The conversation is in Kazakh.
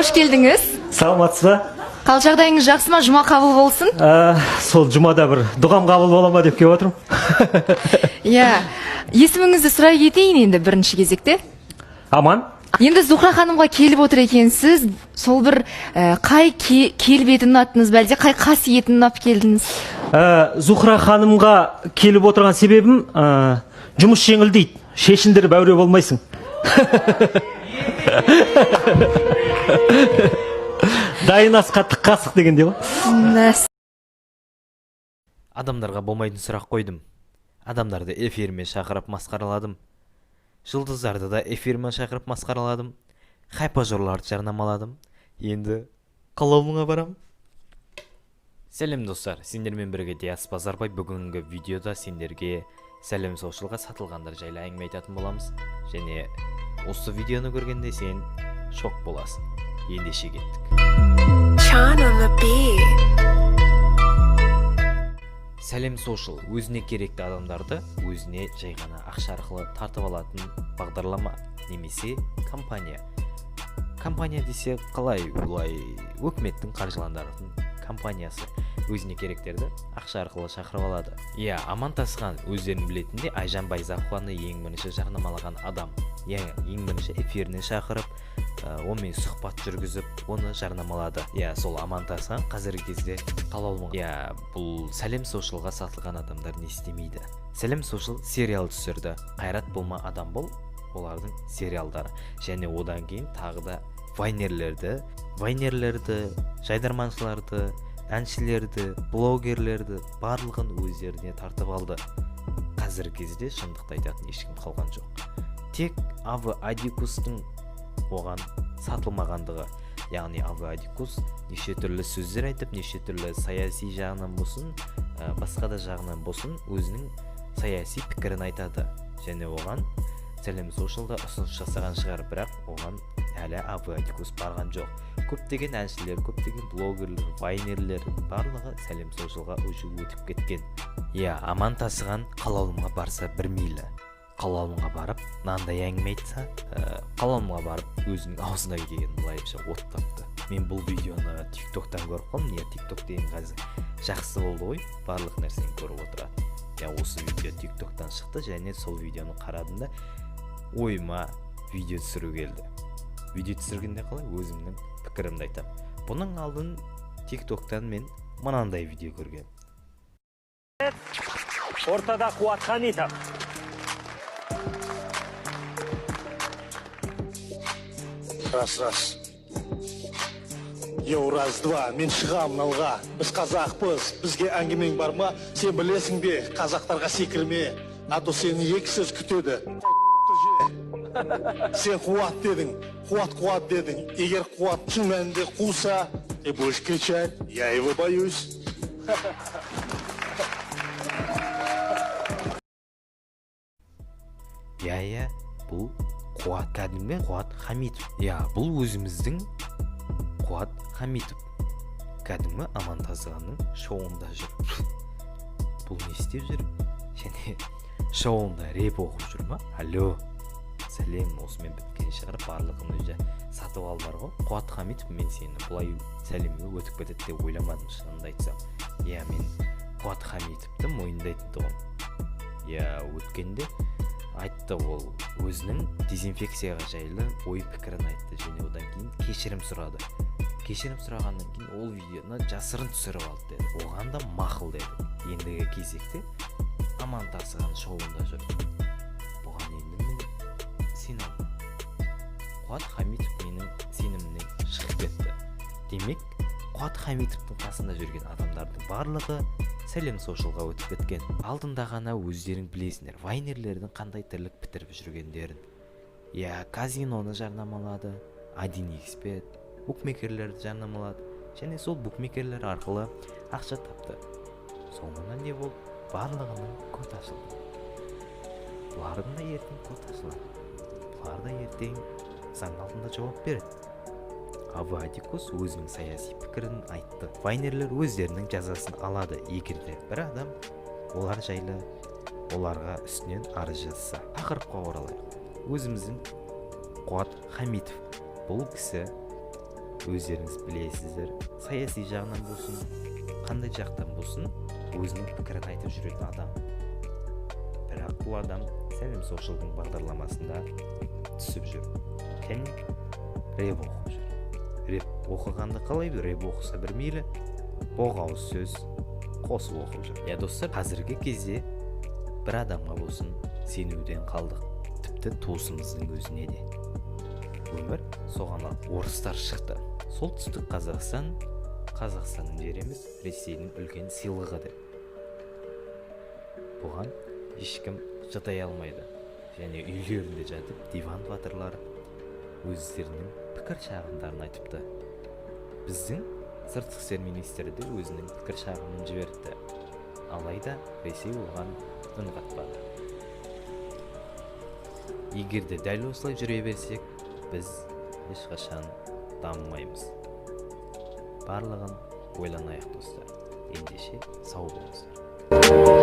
қош келдіңіз. Саламатсыз ба? Қал жағдайыңыз жақсы ма? Жұма қабыл болсын. Сол жұмада бір дұғам қабыл бола ма деп келіп отырмын. Иә. Есіміңізді сұрай кетейін енді бірінші кезекте. Аман. Енді Зухра ханымға келіп отыр екенсіз. Сол бір қай келбетін ұнаттыңыз, бәлде қай қасиетін ұнап келдіңіз? Зухра ханымға келіп отырған себебім жұмыс жеңілдейді. Шешіндіріп әуре болмайсың. Дайын асқа тық қасық дегенде ғой. Адамдарға болмайтын сұрақ қойдым. Адамдарды эфиріме шақырып масқараладым. Жұлдыздарды да эфиріме шақырып масқараладым. Хайпажорларды жарнамаладым. Енді қалауымға барам. Сәлем достар, сендермен бірге Диас Базарбай. Бүгінгі видеода сендерге Сәлем Соушылға сатылғандар жайлы әңгіме айтатын боламыз. Және осы видеоны көргенде сен шок боласың. Ендеше кеттік. Сәлем Соушыл өзіне керекті адамдарды өзіне жай ғана ақша арқылы тартып алатын бағдарлама немесе компания. Компания десе қалай, олай өкіметтің қаржыландыратын компаниясы өзіне керектерді ақша арқылы шақырып алады. Иә, Аман Тасыған өздерін білетіндей Айжан Байзақованы ең бірінші жарнамалаған адам. Ең бірінші эфиріне шақырып, онымен сұхбат жүргізіп, оны жарнамалады. Иә, сол Аман Тасыған қазіргі кезде қалауымға. Иә, бұл Сәлем Соушылға сатылған адамдар не істемейді. Сәлем Соушыл сериал түсірді. Қайрат болма адам бол, олардың сериалдары. Және одан кейін тағы да вайнерлерді, жайдарманшыларды, әншілерді, блогерлерді барлығын өздеріне тартып алды. Қазіргі кезде шындықты айтатын ешкім қалған жоқ. Тек Авы Адикустың оған сатылмағандығы. Яғни Авы Адикус неше түрлі сөздер айтып, неше түрлі саяси жағынан болсын, басқа да жағынан болсын, өзінің саяси пікірін айтады. Және оған Сәлем Соушылда ұсыныс жасаған шығар, бірақ оған әлі Авы Адикус барған жоқ. Көптеген әншілер, көптеген блогерлер, вайнерлер барлығы Сәлем Соушылға уже өтіп кеткен. Иә, Аман Тасыған қалауымға барса бір мейлі. Қалауымға барып, мынандай әңгіме айтса, қалауымға барып өзінің аузына келген былайша оттапты. Мен бұл видеоны TikTok-тан көріп қалдым. Иә, TikTok деген қазір жақсы болды ғой, барлық нәрсені көріп отырады. Я осы видео TikTok-тан шықты және сол видеоны қарадым да ойыма видео түсіру келді. Видео түсіргенде қалай өзімнің пікірімді айтам. Бұның алдын TikTok-тан мен мынандай видео көрген. Ортада Қуат Хамитов. Раз. Еу, раз-два, мен шығамын алға. Біз қазақпыз, бізге әңгімең бар ма? Сен білесің бе, қазақтарға секірме. А то сені екі сөз күтеді. Сен Қуат дедің, Қуат дедің. Егер Қуат шын мәнінде қуса, будешь кричать, я его боюсь. Иә, бұл Қуат кәдімгі Қуат Хамитов. Иә, бұл өзіміздің Қуат Хамитов. Кәдімгі Аман Тасығанның шоуында жүр. Бұл не істеп жүр? Және шоуында реп оқып жүр ма? Алло, сәлем, осымен біткен шығар, барлығын өзі сатып алдар ғой. Қуат Хамитов, мен сені бұлай сәлемге өтіп кетеді деп ойламадым, шынымды айтсам. Иә, мен Қуат Хамитовты мойындайтын тұғым. Иә, өткенде айтты, ол өзінің дезинфекцияға жайлы ой пікірін айтты және одан кейін кешірім сұрады. Кешірім сұрағаннан кейін ол видеоны жасырын түсіріп алды деді. Оған да мақұл деді. Ендігі кезекте Аман Тасыған шоуында жүр. Бұған енді мен сенемін. Қуат Хамитов менің сенімімнен шығып кетті. Демек, Қуат Хамитовтың қасында жүрген адамдардың барлығы Сәлем Соушылға өтіп кеткен. Алдында ғана өздерің білесіңдер, вайнерлердің қандай тірлік бітіріп жүргендерін. Иә, казиноны жарнамалады, 1xbet, букмекерлерді жарнамалады. Және сол букмекерлер арқылы ақша тапты. Соңынан не болды? Барлығының код ашылды. Бұлардың да ертең код ашылады. Бұлар да ертең заң алдында жауап береді. Авы Адикус өзінің саяси пікірін айтты. Вайнерлер өздерінің жазасын алады, егерде бір адам олар жайлы оларға үстінен арыз жазса. Тақырыпқа оралайық. Өзіміздің Қуат Хамитов. Бұл кісі өздеріңіз білесіздер, саяси жағынан болсын, қандай жақтан болсын, өзінің пікірін айтып жүретін адам. Бірақ бұл адам сәлем соғышылдың бағдарламасында түсіп жүр. Және рэп оқып жүр. Рэп оқығанды қалайды, рэп оқыса бір мейлі, боғауыз сөз қосып оқып жүр. Я достар, қазіргі кезде бір адамға болсын сенуден қалдық. Тіпті туысымыздың өзіне де. Өмір соған орыстар шықты. Солтүстік Қазақстан, Қазақстанның жері емес, Ресейдің үлкен сыйлығы деп. Бұған ешкім шыдай алмайды. Және үйлерінде жатып, диван батырлар өздерінің пікір шағымдарын айтыпты. Біздің сыртқы істер министрі де өзінің пікір шағымын жіберді. Алайда Ресей оған үн қатпады. Егер де дәл осылай жүре берсек, біз ешқашан дамымаймыз. Барлығын ойланайық достар. Ендеше сау болыңыздар.